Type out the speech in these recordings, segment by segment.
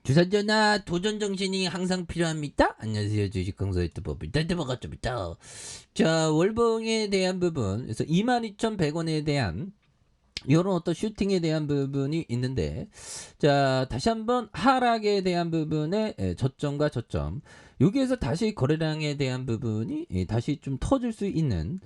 주산전화 도전 정신이 항상 필요합니다. 안녕하세요. 주식강사 유튜버 유튜버가 좀 있다. 자, 월봉에 대한 부분, 그래서 22,100원에 대한 이런 어떤 슈팅에 대한 부분이 있는데, 자, 다시 한번 하락에 대한 부분의 저점과 저점, 여기에서 다시 거래량에 대한 부분이 다시 좀 터질 수 있는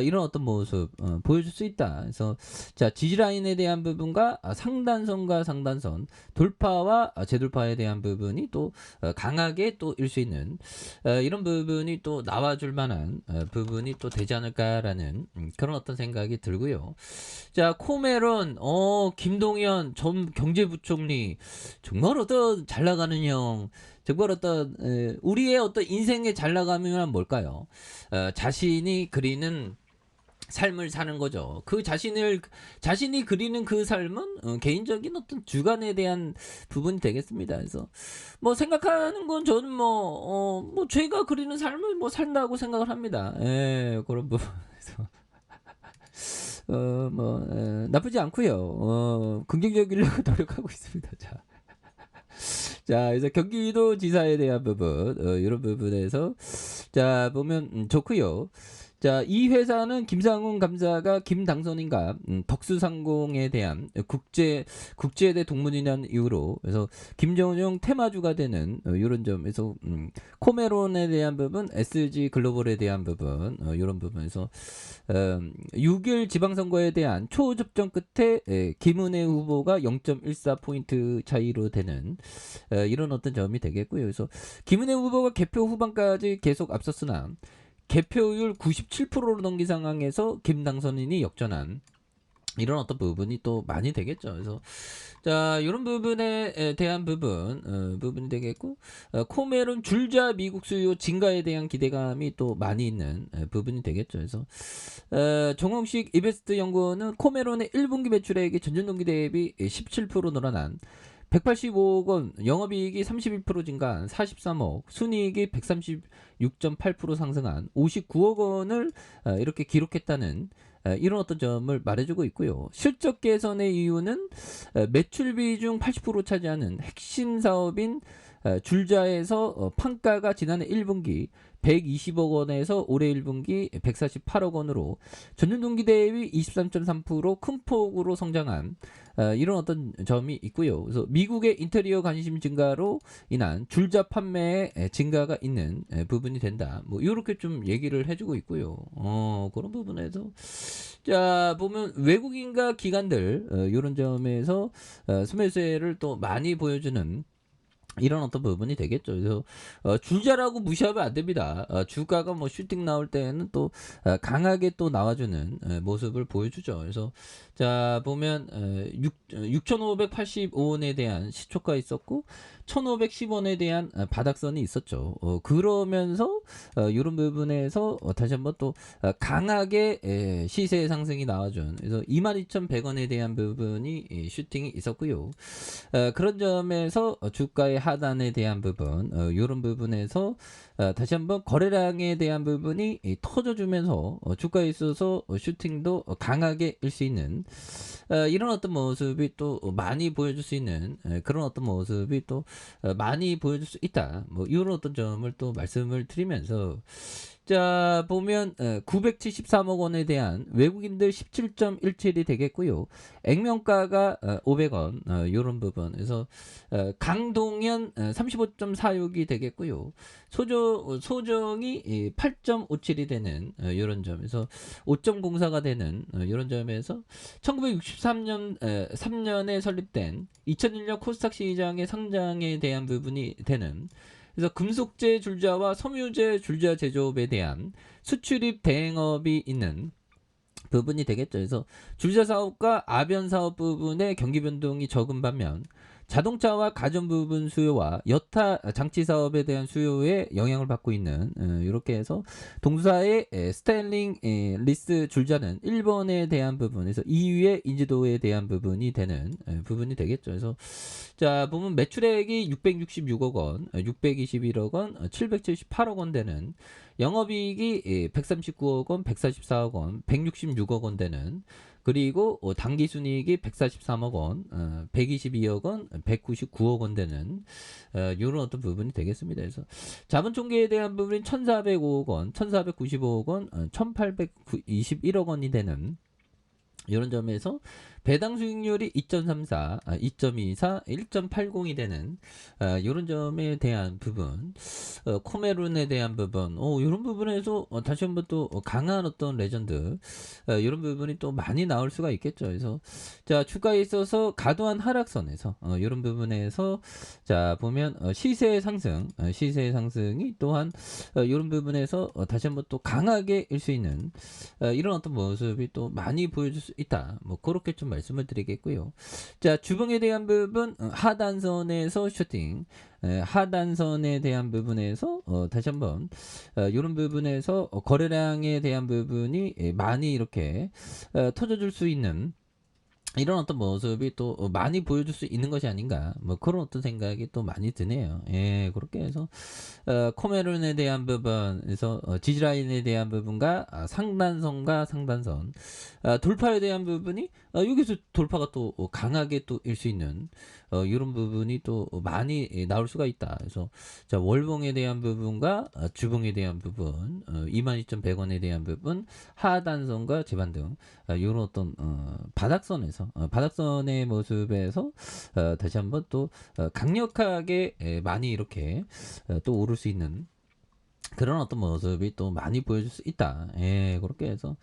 이런 어떤 모습 보여줄 수 있다. 그래서 자, 지지라인에 대한 부분과 상단선과 상단선 돌파와 재돌파에 대한 부분이 또 강하게 또 일 수 있는 이런 부분이 또 나와줄 만한 부분이 또 되지 않을까라는 그런 어떤 생각이 들고요. 자, 코메론, 김동연 전 경제부총리, 정말 어떤 잘 나가는 형, 정말 어떤, 우리의 어떤 인생에 잘 나가면 뭘까요? 자신이 그리는 삶을 사는 거죠. 자신이 그리는 그 삶은 개인적인 어떤 주관에 대한 부분이 되겠습니다. 그래서 뭐 생각하는 건 저는 뭐 제가 그리는 삶을 뭐 산다고 생각을 합니다. 예, 그런 부분에서. 나쁘지 않고요. 긍정적이려고 노력하고 있습니다. 자, 그래서 경기도 지사에 대한 부분, 이런 부분에서 자 보면 좋고요. 자, 이 회사는 김상훈 감사가 김당선인가 덕수상공에 대한 국제대 동문이라는 이유로 그래서 김정용 테마주가 되는 이런 점에서 코메론에 대한 부분, SG 글로벌에 대한 부분 이런 부분에서 6일 지방선거에 대한 초접전 끝에 김은혜 후보가 0.14포인트 차이로 되는 이런 어떤 점이 되겠고요. 그래서 김은혜 후보가 개표 후반까지 계속 앞섰으나 개표율 97%로 넘긴 상황에서 김당선인이 역전한 이런 어떤 부분이 또 많이 되겠죠. 그래서 자, 이런 부분에 대한 부분이 되겠고, 코멜은 줄자 미국 수요 증가에 대한 기대감이 또 많이 있는 부분이 되겠죠. 그래서 정홍식 이베스트 연구원은 코멜론의 1분기 매출액이 전년 동기 대비 17% 늘어난 185억 원, 영업이익이 31% 증가한 43억, 순이익이 136.8% 상승한 59억 원을 이렇게 기록했다는 이런 어떤 점을 말해주고 있고요. 실적 개선의 이유는 매출 비중 80% 차지하는 핵심 사업인 줄자에서 판가가 지난해 1분기 120억 원에서 올해 1분기 148억 원으로 전년 동기 대비 23.3%큰 폭으로 성장한 이런 어떤 점이 있고요. 그래서 미국의 인테리어 관심 증가로 인한 줄자 판매의 증가가 있는 부분이 된다. 뭐 이렇게 좀 얘기를 해주고 있고요. 그런 부분에서 자 보면 외국인과 기관들 이런 점에서 수매세를 또 많이 보여주는 이런 어떤 부분이 되겠죠. 그래서 줄자라고 무시하면 안 됩니다. 주가가 뭐 슈팅 나올 때는 또 강하게 또 나와주는 모습을 보여주죠. 그래서 자 보면 6,585원에 대한 시초가 있었고 1,510원에 대한 바닥선이 있었죠. 그러면서 이런 부분에서 다시 한번 또 강하게 시세 상승이 나와준 그래서 22,100원에 대한 부분이 슈팅이 있었고요. 그런 점에서 주가의 하단에 대한 부분 이런 부분에서 다시 한번 거래량에 대한 부분이 터져주면서 주가에 있어서 슈팅도 강하게 일 수 있는 이런 어떤 모습이 또 많이 보여줄 수 있는 그런 어떤 모습이 또 많이 보여줄 수 있다. 뭐 이런 어떤 점을 또 말씀을 드리면서 자 보면 973억 원에 대한 외국인들 17.17이 되겠고요. 액면가가 500원 이런 부분에서 강동현 35.46이 되겠고요. 소정이 8.57이 되는 이런 점에서 5.04가 되는 이런 점에서 1963년에 설립된 2001년 코스닥 시장의 상장에 대한 부분이 되는 그래서 금속재 줄자와 섬유재 줄자 제조업에 대한 수출입 대행업이 있는 부분이 되겠죠. 그래서 줄자 사업과 아변 사업 부분의 경기 변동이 적은 반면 자동차와 가전 부분 수요와 여타 장치 사업에 대한 수요에 영향을 받고 있는 이렇게 해서 동사의 스타일링 리스 줄자는 1번에 대한 부분에서 2위의 인지도에 대한 부분이 되는 부분이 되겠죠. 그래서 자 보면 매출액이 666억 원, 621억 원, 778억 원 되는 영업이익이 139억 원, 144억 원, 166억 원 되는 그리고 당기 순이익이 143억 원, 122억 원, 199억 원 되는 이런 어떤 부분이 되겠습니다. 그래서 자본 총계에 대한 부분이 1,405억 원, 1,495억 원, 1,821억 원이 되는 이런 점에서 배당 수익률이 2.34, 2.24, 1.80이 되는 이런 점에 대한 부분, 코메룬에 대한 부분, 이런 부분에서 다시 한번 또 강한 어떤 레전드, 이런 부분이 또 많이 나올 수가 있겠죠. 그래서 자 주가에 있어서 과도한 하락선에서 이런 부분에서 자 보면 시세 상승, 시세 상승이 또한 이런 부분에서 다시 한번 또 강하게 일 수 있는 이런 어떤 모습이 또 많이 보여줄 수 있다. 뭐 그렇게 좀 말씀을 드리겠고요. 자 주봉에 대한 부분 하단선에서 슈팅, 하단선에 대한 부분에서 다시 한번 이런 부분에서 거래량에 대한 부분이 많이 이렇게 터져줄 수 있는 이런 어떤 모습이 또 많이 보여줄 수 있는 것이 아닌가 뭐 그런 어떤 생각이 또 많이 드네요. 예, 그렇게 해서 코메룬에 대한 부분에서 지지라인에 대한 부분과 상단선과 상단선 돌파에 대한 부분이 여기서 돌파가 또 강하게 또 일 수 있는 이런 부분이 또 많이 나올 수가 있다. 그래서 자 월봉에 대한 부분과 주봉에 대한 부분, 22,100원에 대한 부분, 하단선과 제반등 이런 어떤 바닥선에서 바닥선의 모습에서 다시 한번 또 강력하게 많이 이렇게 또 오를 수 있는 그런 어떤 모습이 또 많이 보여줄 수 있다. 예, 그렇게 해서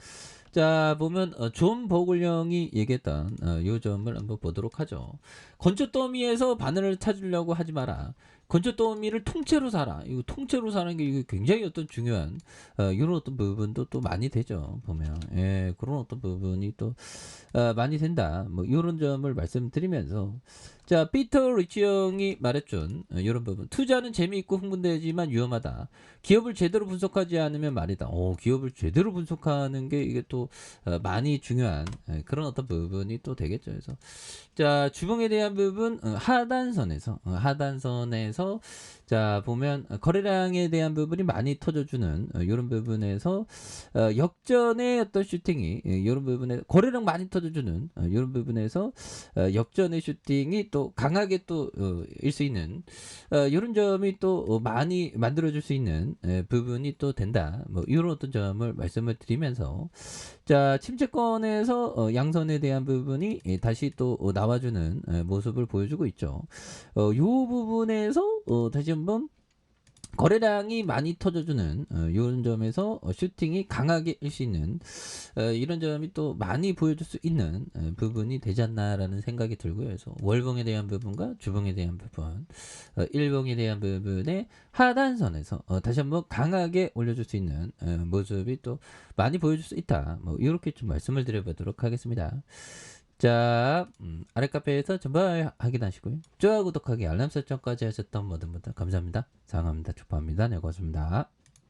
자 보면 존 버글령이 얘기했던 요 점을 한번 보도록 하죠. 건조 더미에서 바늘을 찾으려고 하지 마라. 건조 더미를 통째로 사라. 이거 통째로 사는 게 이거 굉장히 어떤 중요한 이런 어떤 부분도 또 많이 되죠. 보면 예, 그런 어떤 부분이 또 많이 된다. 뭐 이런 점을 말씀드리면서 자 피터 리치 형이 말했준 이런 부분 투자는 재미있고 흥분되지만 위험하다. 기업을 제대로 분석하지 않으면 말이다. 기업을 제대로 분석하는 게 이게 또 많이 중요한 그런 어떤 부분이 또 되겠죠. 그래서 자 주봉에 대한 부분 하단선에서 자 보면 거래량에 대한 부분이 많이 터져주는 이런 부분에서 역전의 어떤 슈팅이 이런 부분에 거래량 많이 터져주는 이런 부분에서 역전의 슈팅이 또 강하게 또 일 수 있는 이런 점이 또 많이 만들어줄 수 있는 부분이 또 된다. 뭐 이런 어떤 점을 말씀을 드리면서 자 침체권에서 양선에 대한 부분이 다시 또 나와주는 모습을 보여주고 있죠. 이 부분에서 다시 한번 거래량이 많이 터져주는 이런 점에서 슈팅이 강하게 일 수 있는 이런 점이 또 많이 보여줄 수 있는 부분이 되지 않나라는 생각이 들고요. 그래서 월봉에 대한 부분과 주봉에 대한 부분, 일봉에 대한 부분의 하단선에서 다시 한번 강하게 올려줄 수 있는 모습이 또 많이 보여줄 수 있다. 뭐 이렇게 좀 말씀을 드려보도록 하겠습니다. 자, 아래 카페에서 전부 확인하시고요. 좋아요, 구독하기, 알람 설정까지 하셨던 모든 분들 감사합니다. 사랑합니다. 축복합니다. 네, 고맙습니다.